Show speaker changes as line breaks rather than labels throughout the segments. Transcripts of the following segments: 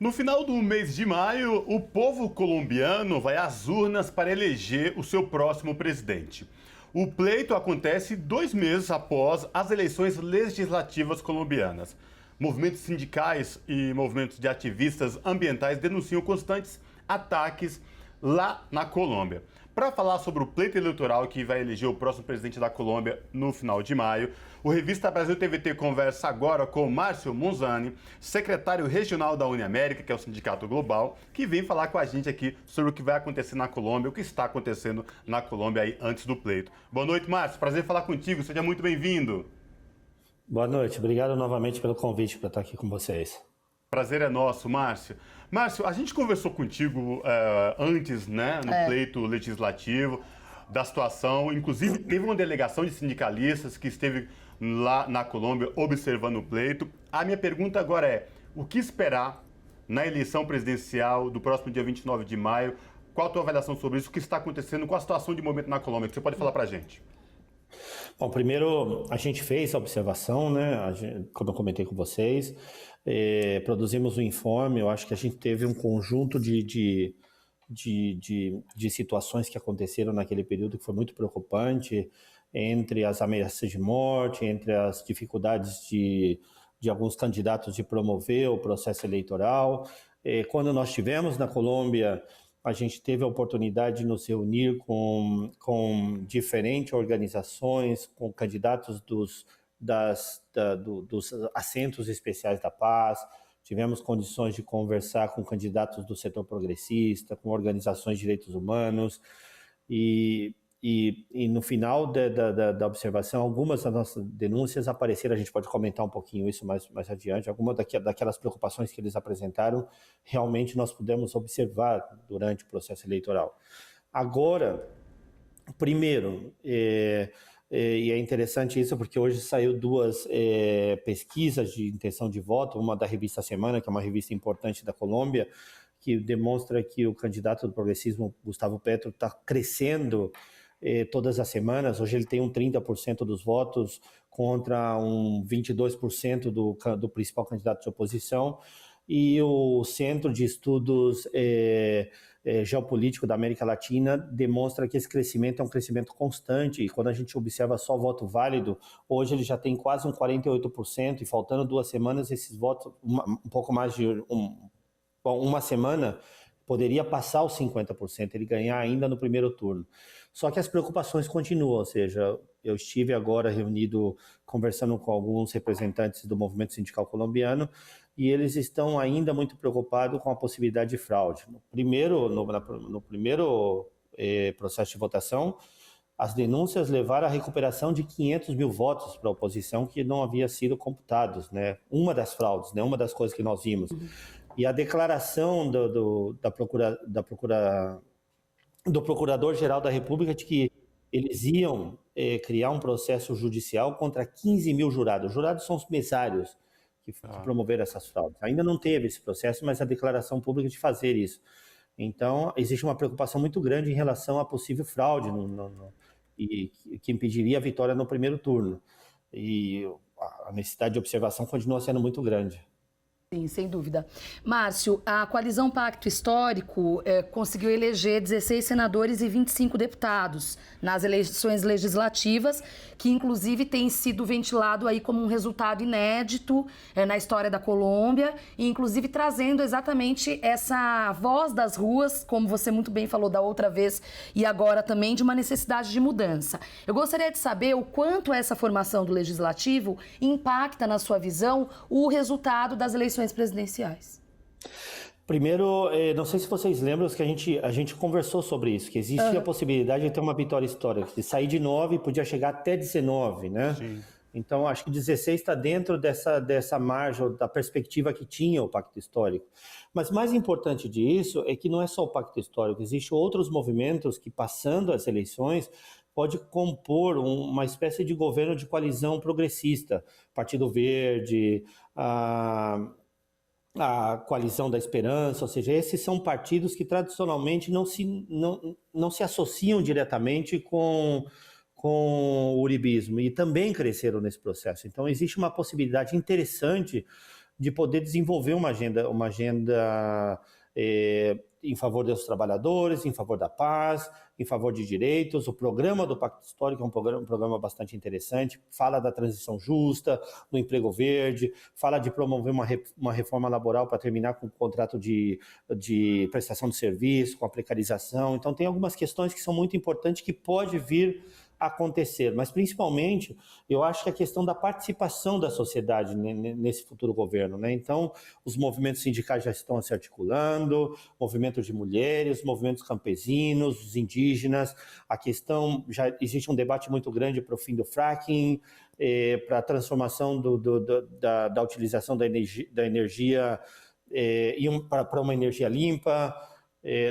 No final do mês de maio, o povo colombiano vai às urnas para eleger o seu próximo presidente. O pleito acontece 2 meses após as eleições legislativas colombianas. Movimentos sindicais e movimentos de ativistas ambientais denunciam constantes ataques lá na Colômbia. Para falar sobre o pleito eleitoral que vai eleger o próximo presidente da Colômbia no final de maio, o Revista Brasil TVT conversa agora com Márcio Monzani, secretário regional da Uniamérica, que é o Sindicato Global, que vem falar com a gente aqui sobre o que vai acontecer na Colômbia, o que está acontecendo na Colômbia aí antes do pleito. Boa noite, Márcio. Prazer falar contigo. Seja muito bem-vindo.
Boa noite. Obrigado novamente pelo convite para estar aqui com vocês.
Prazer é nosso, Márcio. Márcio, a gente conversou contigo antes, né, no pleito legislativo, da situação. Inclusive, teve uma delegação de sindicalistas que esteve lá na Colômbia observando o pleito. A minha pergunta agora é, o que esperar na eleição presidencial do próximo dia 29 de maio? Qual a tua avaliação sobre isso? O que está acontecendo com a situação de momento na Colômbia? Que você pode falar para a gente?
Bom, primeiro a gente fez a observação, né, como eu comentei com vocês, produzimos um informe. Eu acho que a gente teve um conjunto de situações que aconteceram naquele período que foi muito preocupante, entre as ameaças de morte, entre as dificuldades de alguns candidatos de promover o processo eleitoral. Quando nós estivemos na Colômbia, a gente teve a oportunidade de nos reunir com diferentes organizações, com candidatos dos assentos especiais da paz. Tivemos condições de conversar com candidatos do setor progressista, com organizações de direitos humanos, e no final da observação, algumas das nossas denúncias apareceram. A gente pode comentar um pouquinho isso mais adiante. Algumas daquelas preocupações que eles apresentaram, realmente nós pudemos observar durante o processo eleitoral. Agora, primeiro, e é interessante isso porque hoje saiu 2 pesquisas de intenção de voto, uma da revista Semana, que é uma revista importante da Colômbia, que demonstra que o candidato do progressismo, Gustavo Petro, está crescendo todas as semanas. Hoje ele tem 30% dos votos contra 22% do principal candidato de oposição. E o Centro de Estudos Geopolítico da América Latina demonstra que esse crescimento é um crescimento constante, e quando a gente observa só voto válido, hoje ele já tem quase 48%, e faltando 2 semanas, esses votos, um pouco mais de uma semana, poderia passar os 50%, ele ganhar ainda no primeiro turno. Só que as preocupações continuam, ou seja, eu estive agora reunido, conversando com alguns representantes do movimento sindical colombiano, e eles estão ainda muito preocupados com a possibilidade de fraude. No primeiro processo de votação, as denúncias levaram à recuperação de 500 mil votos para a oposição que não havia sido computados, né? Uma das fraudes, né? Uma das coisas que nós vimos. E a declaração do Procurador-Geral da República de que eles iam criar um processo judicial contra 15 mil jurados. Os jurados são os mesários que promoveram essas fraudes. Ainda não teve esse processo, mas a declaração pública de fazer isso. Então, existe uma preocupação muito grande em relação à possível fraude e que impediria a vitória no primeiro turno. E a necessidade de observação continua sendo muito grande.
Sim, sem dúvida. Márcio, a coalizão Pacto Histórico conseguiu eleger 16 senadores e 25 deputados nas eleições legislativas, que inclusive tem sido ventilado aí como um resultado inédito na história da Colômbia, e inclusive trazendo exatamente essa voz das ruas, como você muito bem falou da outra vez e agora também, de uma necessidade de mudança. Eu gostaria de saber o quanto essa formação do Legislativo impacta, na sua visão, o resultado das eleições presidenciais.
Primeiro, não sei se vocês lembram que a gente conversou sobre isso, que existia a possibilidade de ter uma vitória histórica, de sair de 9 e podia chegar até 19, né?
Sim.
Então, acho que 16 está dentro dessa margem, da perspectiva que tinha o Pacto Histórico. Mas mais importante disso é que não é só o Pacto Histórico, existem outros movimentos que, passando as eleições, pode compor uma espécie de governo de coalizão progressista. Partido Verde, a Coalizão da Esperança, ou seja, esses são partidos que tradicionalmente não se associam diretamente com o uribismo, e também cresceram nesse processo. Então existe uma possibilidade interessante de poder desenvolver uma agenda em favor dos trabalhadores, em favor da paz, em favor de direitos. O programa do Pacto Histórico é um programa bastante interessante, fala da transição justa, do emprego verde, fala de promover uma reforma laboral para terminar com o contrato de prestação de serviço, com a precarização. Então, tem algumas questões que são muito importantes que pode vir acontecer, mas principalmente eu acho que a questão da participação da sociedade nesse futuro governo, né? Então, os movimentos sindicais já estão se articulando, movimentos de mulheres, movimentos campesinos, os indígenas, a questão, já existe um debate muito grande para o fim do fracking, para a transformação da utilização da energia para uma energia limpa,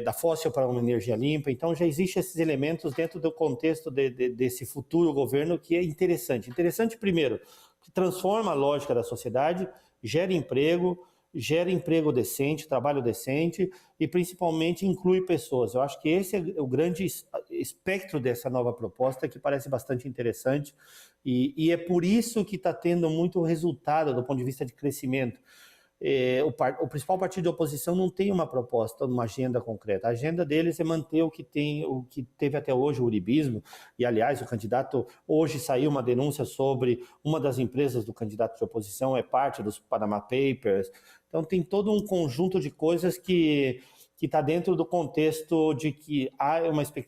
da fóssil para uma energia limpa. Então já existem esses elementos dentro do contexto desse futuro governo que é interessante. Interessante, primeiro, que transforma a lógica da sociedade, gera emprego decente, trabalho decente e principalmente inclui pessoas. Eu acho que esse é o grande espectro dessa nova proposta, que parece bastante interessante e é por isso que está tendo muito resultado do ponto de vista de crescimento. O principal partido de oposição não tem uma proposta, uma agenda concreta. A agenda deles é manter o que teve até hoje, o uribismo. E, aliás, o candidato, hoje saiu uma denúncia sobre uma das empresas do candidato de oposição, é parte dos Panama Papers. Então, tem todo um conjunto de coisas que está dentro do contexto de que há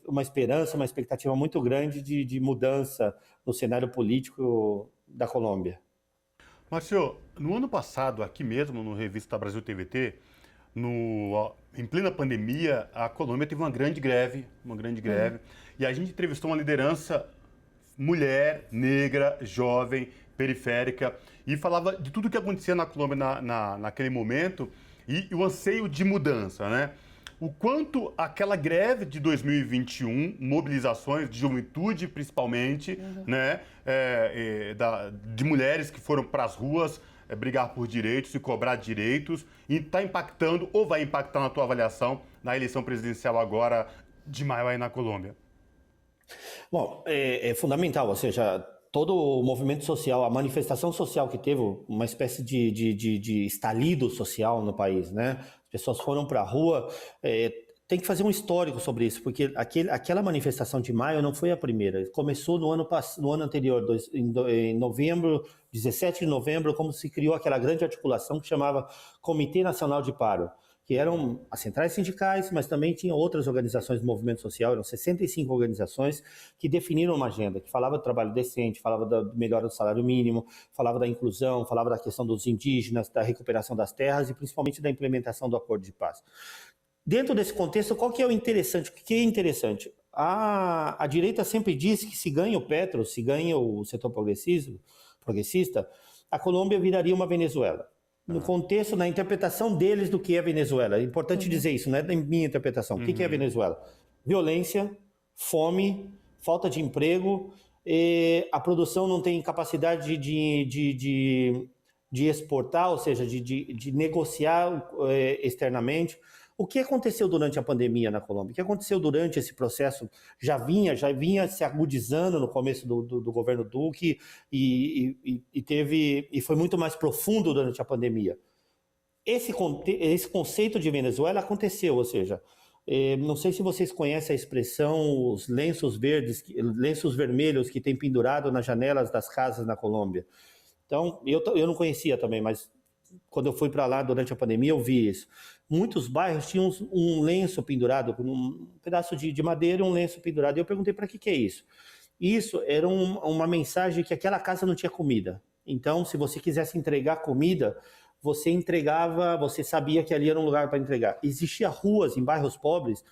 uma esperança, uma expectativa muito grande de mudança no cenário político da Colômbia.
Márcio, no ano passado, aqui mesmo, no Revista Brasil TVT, em plena pandemia, a Colômbia teve uma grande greve, e a gente entrevistou uma liderança mulher, negra, jovem, periférica, e falava de tudo o que acontecia na Colômbia naquele momento e o anseio de mudança, né? O quanto aquela greve de 2021, mobilizações de juventude principalmente, né, de mulheres que foram para as ruas brigar por direitos e cobrar direitos, e está impactando ou vai impactar na tua avaliação na eleição presidencial agora de maio aí na Colômbia?
Bom, é fundamental, ou seja, todo o movimento social, a manifestação social que teve, uma espécie de estalido social no país, né? As pessoas foram para a rua, tem que fazer um histórico sobre isso, porque aquela manifestação de maio não foi a primeira, começou no ano anterior, em novembro, 17 de novembro, como se criou aquela grande articulação que chamava Comitê Nacional de Paro, que eram as centrais sindicais, mas também tinha outras organizações do movimento social, eram 65 organizações que definiram uma agenda, que falava do trabalho decente, falava da melhora do salário mínimo, falava da inclusão, falava da questão dos indígenas, da recuperação das terras e principalmente da implementação do acordo de paz. Dentro desse contexto, qual que é o interessante? O que é interessante? A direita sempre diz que se ganha o Petro, se ganha o setor progressista, a Colômbia viraria uma Venezuela. No contexto, na interpretação deles do que é Venezuela. É importante dizer isso, não é da minha interpretação. O que é Venezuela? Violência, fome, falta de emprego, a produção não tem capacidade de exportar, ou seja, de negociar externamente. O que aconteceu durante a pandemia na Colômbia? O que aconteceu durante esse processo? Já vinha se agudizando no começo do governo Duque e foi muito mais profundo durante a pandemia. Esse conceito de Venezuela aconteceu, ou seja, não sei se vocês conhecem a expressão os lenços vermelhos que tem pendurado nas janelas das casas na Colômbia. Então, eu não conhecia também, mas quando eu fui para lá durante a pandemia, eu vi isso. Muitos bairros tinham um lenço pendurado, um pedaço de madeira e um lenço pendurado. E eu perguntei, para que é isso? Isso era uma mensagem que aquela casa não tinha comida. Então, se você quisesse entregar comida, você entregava, você sabia que ali era um lugar para entregar. Existiam ruas em bairros pobres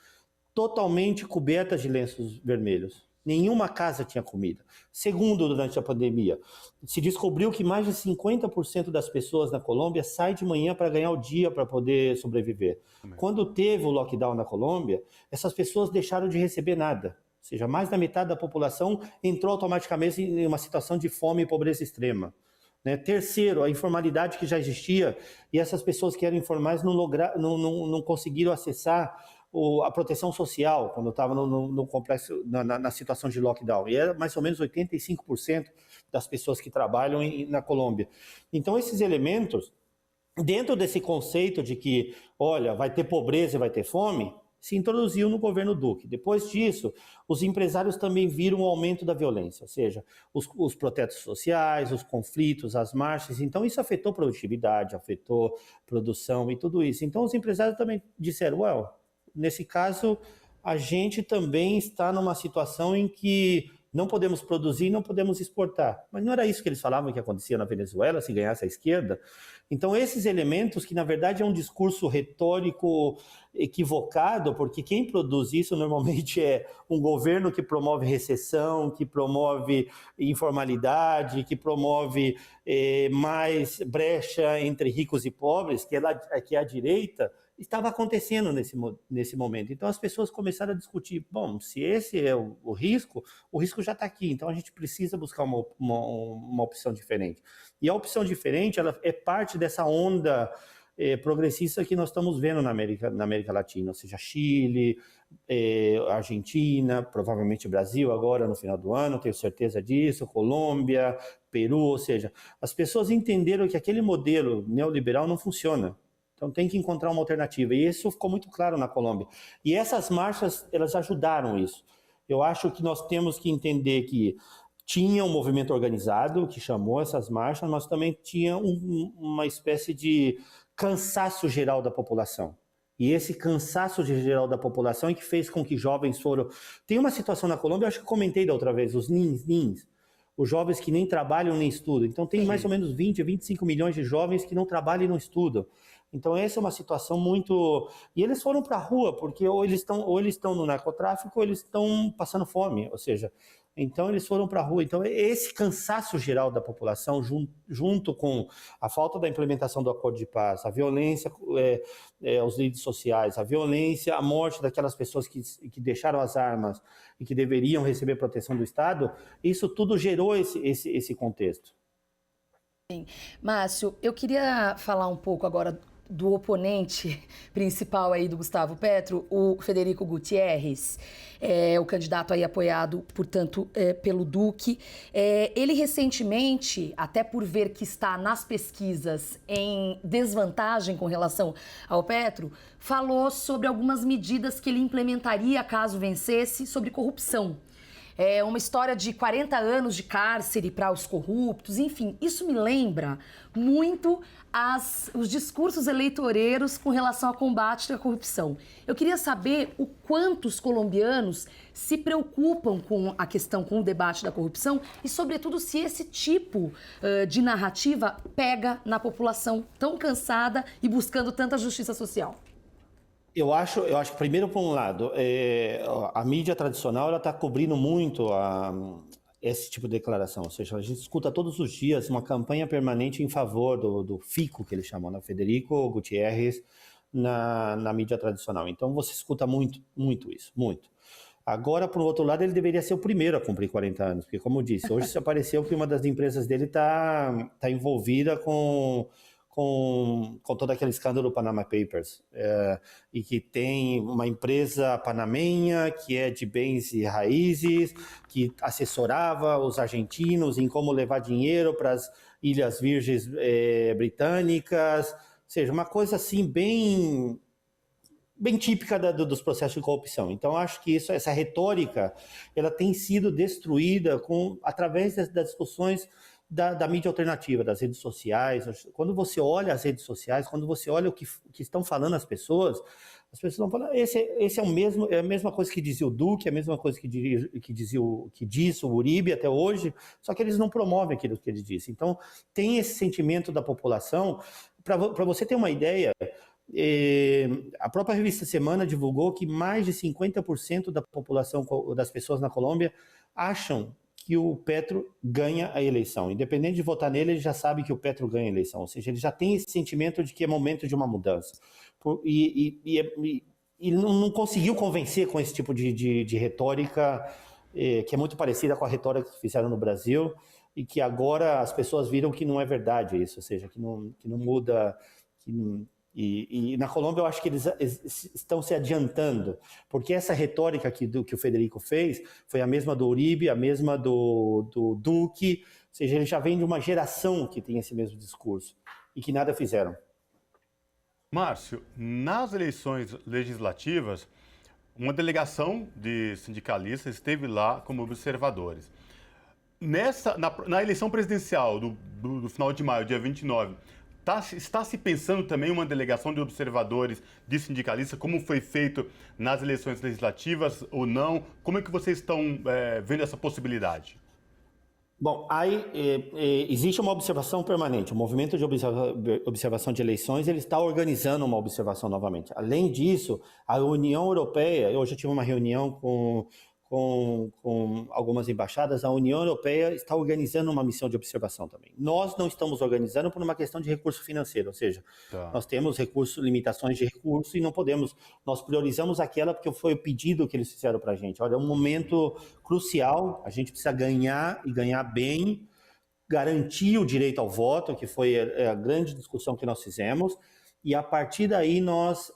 totalmente cobertas de lenços vermelhos. Nenhuma casa tinha comida. Segundo, durante a pandemia, se descobriu que mais de 50% das pessoas na Colômbia saem de manhã para ganhar o dia para poder sobreviver. Quando teve o lockdown na Colômbia, essas pessoas deixaram de receber nada. Ou seja, mais da metade da população entrou automaticamente em uma situação de fome e pobreza extrema. Né? Terceiro, a informalidade que já existia, e essas pessoas que eram informais não conseguiram acessar a proteção social quando estava no complexo, na situação de lockdown. E era mais ou menos 85% das pessoas que trabalham na Colômbia. Então, esses elementos dentro desse conceito de que, olha, vai ter pobreza e vai ter fome, se introduziu no governo Duque. Depois disso, os empresários também viram o aumento da violência, ou seja, os protestos sociais, os conflitos, as marchas. Então, isso afetou produtividade, afetou produção e tudo isso. Então, os empresários também disseram, nesse caso, a gente também está numa situação em que não podemos produzir, não podemos exportar. Mas não era isso que eles falavam que acontecia na Venezuela, se ganhasse a esquerda? Então, esses elementos, que na verdade é um discurso retórico equivocado, porque quem produz isso normalmente é um governo que promove recessão, que promove informalidade, que promove mais brecha entre ricos e pobres, que é a direita, estava acontecendo nesse momento. Então, as pessoas começaram a discutir, bom, se esse é o risco já está aqui, então a gente precisa buscar uma opção diferente. E a opção diferente, ela é parte dessa onda progressista que nós estamos vendo na América Latina, ou seja, Chile, Argentina, provavelmente Brasil agora no final do ano, tenho certeza disso, Colômbia, Peru, ou seja, as pessoas entenderam que aquele modelo neoliberal não funciona. Então tem que encontrar uma alternativa. E isso ficou muito claro na Colômbia. E essas marchas, elas ajudaram isso. Eu acho que nós temos que entender que tinha um movimento organizado que chamou essas marchas, mas também tinha uma espécie de cansaço geral da população. E esse cansaço geral da população é que fez com que jovens foram... Tem uma situação na Colômbia, eu acho que comentei da outra vez, os NINs, os jovens que nem trabalham nem estudam. Então tem mais ou menos 25 milhões de jovens que não trabalham e não estudam. Então essa é uma situação muito... E eles foram para a rua, porque ou eles estão no narcotráfico ou eles estão passando fome, ou seja, então eles foram para a rua. Então esse cansaço geral da população, junto com a falta da implementação do acordo de paz, a violência aos líderes sociais, a violência, a morte daquelas pessoas que deixaram as armas e que deveriam receber proteção do Estado, isso tudo gerou esse contexto.
Sim. Márcio, eu queria falar um pouco agora do oponente principal aí do Gustavo Petro, o Federico Gutiérrez, o candidato aí apoiado, portanto, pelo Duque. Ele recentemente, até por ver que está nas pesquisas em desvantagem com relação ao Petro, falou sobre algumas medidas que ele implementaria caso vencesse sobre corrupção. É uma história de 40 anos de cárcere para os corruptos, enfim, isso me lembra muito os discursos eleitoreiros com relação ao combate à corrupção. Eu queria saber o quanto os colombianos se preocupam com a questão, com o debate da corrupção e, sobretudo, se esse tipo de narrativa pega na população tão cansada e buscando tanta justiça social.
Eu acho que, primeiro, por um lado, a mídia tradicional ela está cobrindo muito esse tipo de declaração. Ou seja, a gente escuta todos os dias uma campanha permanente em favor do FICO, que eles chamam, né? Federico Gutiérrez, na mídia tradicional. Então, você escuta muito, muito isso, muito. Agora, por outro lado, ele deveria ser o primeiro a cumprir 40 anos, porque, como eu disse, hoje se apareceu que uma das empresas dele está envolvida com todo aquele escândalo do Panama Papers, e que tem uma empresa panamenha que é de bens e raízes, que assessorava os argentinos em como levar dinheiro para as Ilhas Virgens Britânicas, ou seja, uma coisa assim bem típica dos processos de corrupção. Então, acho que essa retórica ela tem sido destruída através das discussões da mídia alternativa, das redes sociais. Quando você olha as redes sociais, quando você olha o que estão falando as pessoas estão falando, esse é a mesma coisa que dizia o Duque, é a mesma coisa que diz o Uribe até hoje, só que eles não promovem aquilo que ele disse. Então, tem esse sentimento da população. Para você ter uma ideia, a própria revista Semana divulgou que mais de 50% da população, das pessoas na Colômbia, acham que o Petro ganha a eleição. Independente de votar nele, ele já sabe que o Petro ganha a eleição. Ou seja, ele já tem esse sentimento de que é momento de uma mudança. E não conseguiu convencer com esse tipo de retórica, que é muito parecida com a retórica que fizeram no Brasil, e que agora as pessoas viram que não é verdade isso, ou seja, que não muda... E na Colômbia eu acho que eles estão se adiantando, porque essa retórica que o Federico fez foi a mesma do Uribe, a mesma do Duque, ou seja, ele já vem de uma geração que tem esse mesmo discurso e que nada fizeram.
Márcio, nas eleições legislativas, uma delegação de sindicalistas esteve lá como observadores. Na eleição presidencial do final de maio, dia 29, está se pensando também uma delegação de observadores de sindicalistas, como foi feito nas eleições legislativas ou não? Como é que vocês estão vendo essa possibilidade?
Bom, aí existe uma observação permanente. O movimento de observação de eleições, ele está organizando uma observação novamente. Além disso, a União Europeia, eu já tive uma reunião com algumas embaixadas, a União Europeia está organizando uma missão de observação também. Nós não estamos organizando por uma questão de recurso financeiro, ou seja, nós temos limitações de recurso e não podemos, nós priorizamos aquela porque foi o pedido que eles fizeram para a gente. Olha, é um momento crucial, a gente precisa ganhar e ganhar bem, garantir o direito ao voto, que foi a grande discussão que nós fizemos, e a partir daí nós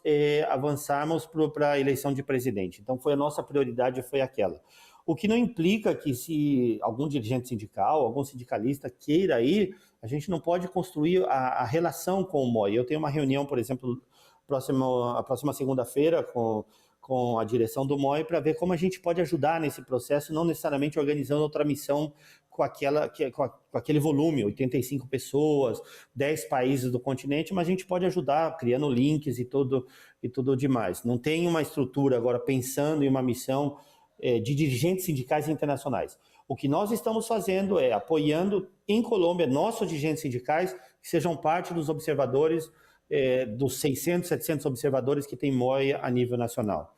avançarmos para a eleição de presidente. Então, a nossa prioridade foi aquela. O que não implica que se algum dirigente sindical, algum sindicalista queira ir, a gente não pode construir a relação com o MOI. Eu tenho uma reunião, por exemplo, a próxima segunda-feira com a direção do MOI para ver como a gente pode ajudar nesse processo, não necessariamente organizando outra missão com aquele volume, 85 pessoas, 10 países do continente, mas a gente pode ajudar criando links e tudo demais. Não tem uma estrutura agora pensando em uma missão de dirigentes sindicais internacionais. O que nós estamos fazendo é apoiando em Colômbia nossos dirigentes sindicais que sejam parte dos observadores, dos 600, 700 observadores que tem MOI a nível nacional.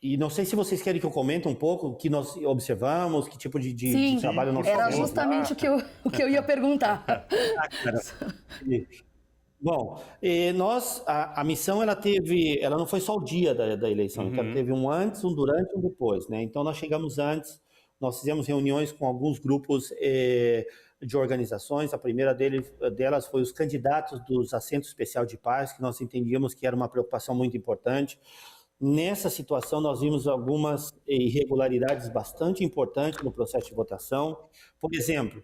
E não sei se vocês querem que eu comente um pouco o que nós observamos, que tipo de trabalho nós fazemos.
Era justamente o que eu ia perguntar.
Bom, a missão ela não foi só o dia da eleição, então teve um antes, um durante e um depois, né? Então nós chegamos antes, nós fizemos reuniões com alguns grupos de organizações. A primeira delas foi os candidatos dos assentos especial de paz, que nós entendíamos que era uma preocupação muito importante. Nessa situação, nós vimos algumas irregularidades bastante importantes no processo de votação. Por exemplo,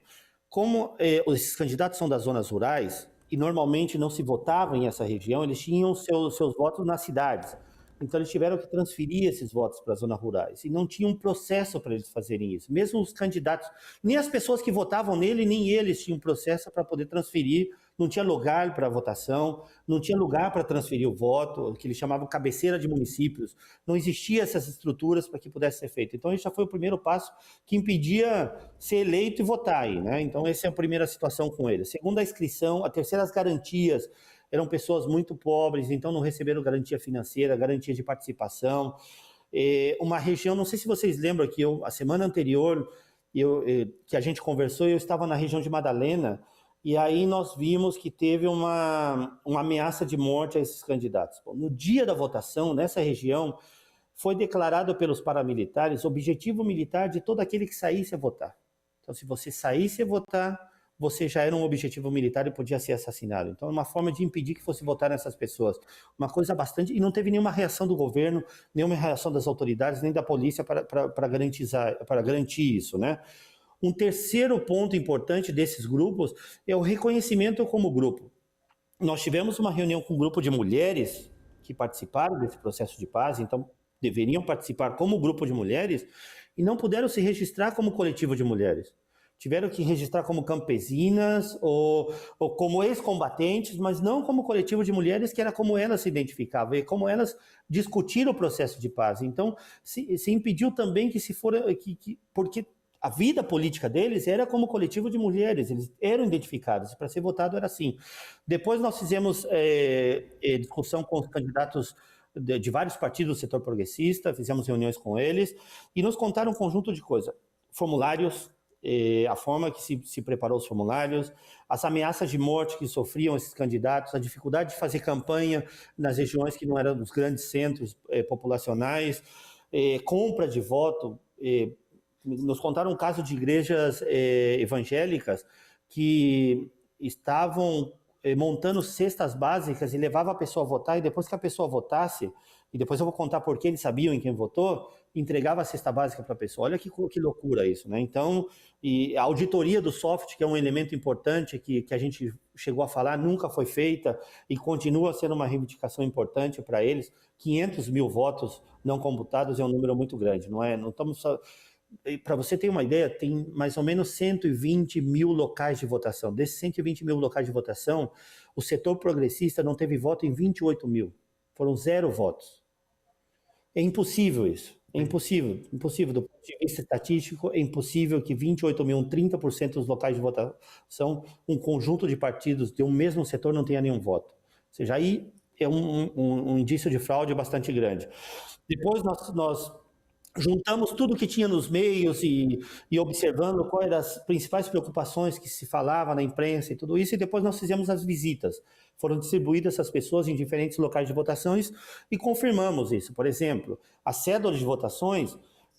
como esses candidatos são das zonas rurais e normalmente não se votava em essa região, eles tinham seus votos nas cidades. Então, eles tiveram que transferir esses votos para as zonas rurais. E não tinha um processo para eles fazerem isso. Mesmo os candidatos, nem as pessoas que votavam nele, nem eles tinham um processo para poder transferir. Não tinha lugar para votação, não tinha lugar para transferir o voto, que eles chamavam cabeceira de municípios. Não existia essas estruturas para que pudesse ser feito. Então, esse já foi o primeiro passo que impedia ser eleito e votar aí, né? Então, essa é a primeira situação com eles. Segunda, a inscrição. A terceira, as garantias. Eram pessoas muito pobres, então não receberam garantia financeira, garantia de participação. Uma região, não sei se vocês lembram que a semana anterior que a gente conversou, eu estava na região de Madalena, e aí nós vimos que teve uma ameaça de morte a esses candidatos. No dia da votação, nessa região, foi declarado pelos paramilitares objetivo militar de todo aquele que saísse a votar. Então, se você saísse a votar, você já era um objetivo militar e podia ser assassinado. Então, é uma forma de impedir que fosse votar nessas pessoas. Uma coisa bastante... E não teve nenhuma reação do governo, nenhuma reação das autoridades, nem da polícia para garantir isso, né? Um terceiro ponto importante desses grupos é o reconhecimento como grupo. Nós tivemos uma reunião com um grupo de mulheres que participaram desse processo de paz, então deveriam participar como grupo de mulheres e não puderam se registrar como coletivo de mulheres. Tiveram que registrar como campesinas ou como ex-combatentes, mas não como coletivo de mulheres, que era como elas se identificavam e como elas discutiram o processo de paz. Então, se impediu também porque a vida política deles era como coletivo de mulheres, eles eram identificados, para ser votado era assim. Depois nós fizemos discussão com os candidatos de vários partidos do setor progressista, fizemos reuniões com eles e nos contaram um conjunto de coisas. Formulários, a forma que se preparou os formulários, as ameaças de morte que sofriam esses candidatos, a dificuldade de fazer campanha nas regiões que não eram dos grandes centros populacionais, compra de voto. Nos contaram um caso de igrejas evangélicas que estavam montando cestas básicas e levava a pessoa a votar, e depois que a pessoa votasse, e depois eu vou contar por que eles sabiam em quem votou, entregava a cesta básica para a pessoa. Olha que loucura isso, né? Então, e a auditoria do software, que é um elemento importante que a gente chegou a falar, nunca foi feita e continua sendo uma reivindicação importante para eles. 500 mil votos não computados é um número muito grande, não é? Não estamos só... Para você ter uma ideia, tem mais ou menos 120 mil locais de votação. Desses 120 mil locais de votação, o setor progressista não teve voto em 28 mil. Foram 0 votos. É impossível isso. É impossível. Impossível. Do ponto de vista estatístico, é impossível que 28 mil, 30% dos locais de votação, um conjunto de partidos de um mesmo setor não tenha nenhum voto. Ou seja, aí é um indício de fraude bastante grande. Depois nós juntamos tudo que tinha nos meios e observando quais eram as principais preocupações que se falava na imprensa e tudo isso, e depois nós fizemos as visitas. Foram distribuídas essas pessoas em diferentes locais de votações e confirmamos isso. Por exemplo, as cédulas de votações,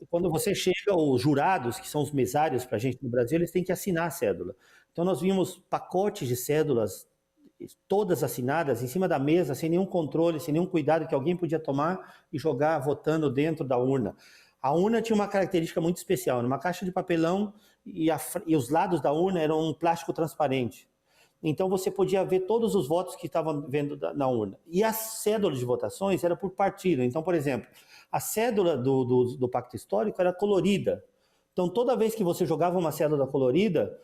quando você chega, os jurados, que são os mesários para a gente no Brasil, eles têm que assinar a cédula. Então nós vimos pacotes de cédulas, todas assinadas, em cima da mesa, sem nenhum controle, sem nenhum cuidado que alguém podia tomar e jogar votando dentro da urna. A urna tinha uma característica muito especial, numa caixa de papelão e os lados da urna eram um plástico transparente. Então você podia ver todos os votos que estavam vendo na urna. E as cédulas de votações eram por partido. Então, por exemplo, a cédula do Pacto Histórico era colorida. Então, toda vez que você jogava uma cédula colorida,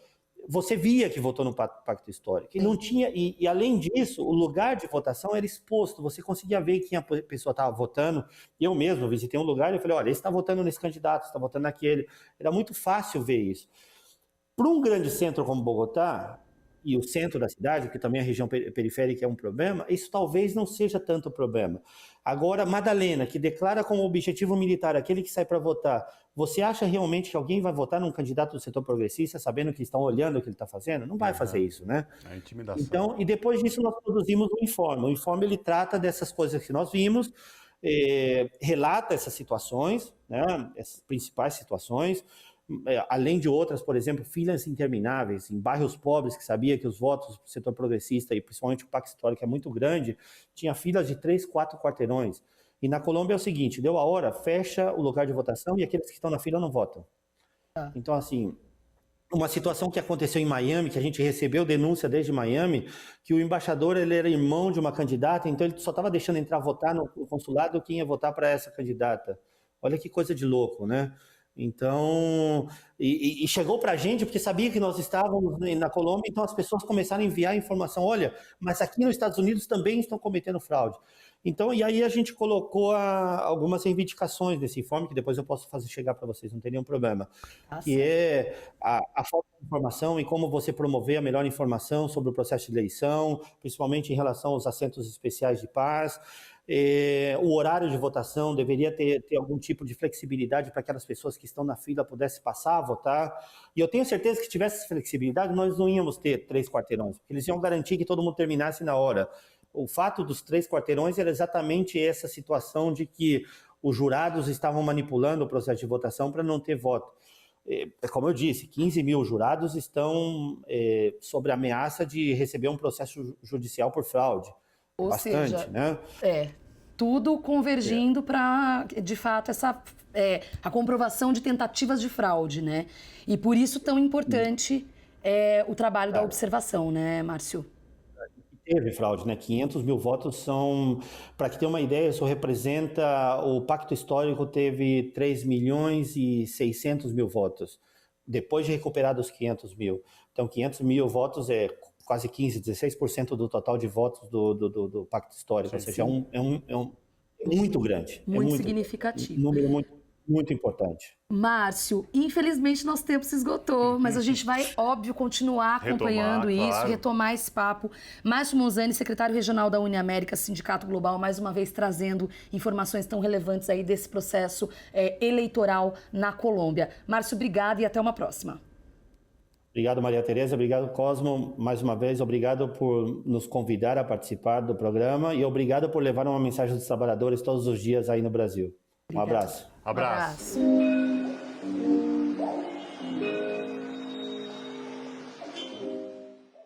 você via que votou no Pacto Histórico. E não tinha, e além disso, o lugar de votação era exposto, você conseguia ver quem a pessoa estava votando. Eu mesmo visitei um lugar e falei, olha, esse está votando nesse candidato, está votando naquele. Era muito fácil ver isso. Para um grande centro como Bogotá, e o centro da cidade, que também a região periférica é um problema, isso talvez não seja tanto problema. Agora, Madalena, que declara como objetivo militar aquele que sai para votar, você acha realmente que alguém vai votar num candidato do setor progressista sabendo que estão olhando o que ele está fazendo? Não vai fazer isso, né?
A intimidação.
Então, e depois disso nós produzimos um informe. O informe ele trata dessas coisas que nós vimos, relata essas situações, né? Essas principais situações, além de outras, por exemplo, filas intermináveis em bairros pobres que sabia que os votos do setor progressista e principalmente o Pacto Histórico é muito grande, tinha filas de 3, 4 quarteirões. E na Colômbia é o seguinte, deu a hora, fecha o lugar de votação e aqueles que estão na fila não votam. Então, assim, uma situação que aconteceu em Miami, que a gente recebeu denúncia desde Miami, que o embaixador ele era irmão de uma candidata, então ele só estava deixando entrar votar no consulado quem ia votar para essa candidata. Olha que coisa de louco, né? Então, e chegou para a gente porque sabia que nós estávamos na Colômbia, então as pessoas começaram a enviar informação, olha, mas aqui nos Estados Unidos também estão cometendo fraude. Então, e aí a gente colocou algumas reivindicações desse informe, que depois eu posso fazer chegar para vocês, não tem nenhum problema, que é a falta de informação e como você promover a melhor informação sobre o processo de eleição, principalmente em relação aos assentos especiais de paz. O horário de votação deveria ter algum tipo de flexibilidade para aquelas pessoas que estão na fila pudessem passar a votar. E eu tenho certeza que se tivesse flexibilidade, nós não íamos ter 3 quarteirões, porque eles iam garantir que todo mundo terminasse na hora. O fato dos 3 quarteirões era exatamente essa situação de que os jurados estavam manipulando o processo de votação para não ter voto. Como eu disse, 15 mil jurados estão sob a ameaça de receber um processo judicial por fraude.
Ou
bastante,
seja,
né?
Tudo convergindo para, de fato, a comprovação de tentativas de fraude, né? E por isso tão importante o trabalho da observação, né, Márcio?
Teve fraude, né? 500 mil votos são... Para que tenha uma ideia, isso representa... O Pacto Histórico teve 3 milhões e 600 mil votos, depois de recuperar os 500 mil. Então, 500 mil votos é quase 15%, 16% do total de votos do Pacto Histórico. Sim, ou seja, é muito grande.
Muito significativo.
Um número muito importante.
Márcio, infelizmente nosso tempo se esgotou, mas a gente vai, óbvio, continuar acompanhando retomar esse papo. Márcio Monzani, secretário regional da Uniamérica, Sindicato Global, mais uma vez trazendo informações tão relevantes aí desse processo eleitoral na Colômbia. Márcio, obrigado e até uma próxima.
Obrigado, Maria Tereza. Obrigado, Cosmo. Mais uma vez, obrigado por nos convidar a participar do programa e obrigado por levar uma mensagem dos trabalhadores todos os dias aí no Brasil. Um abraço.
Abraço.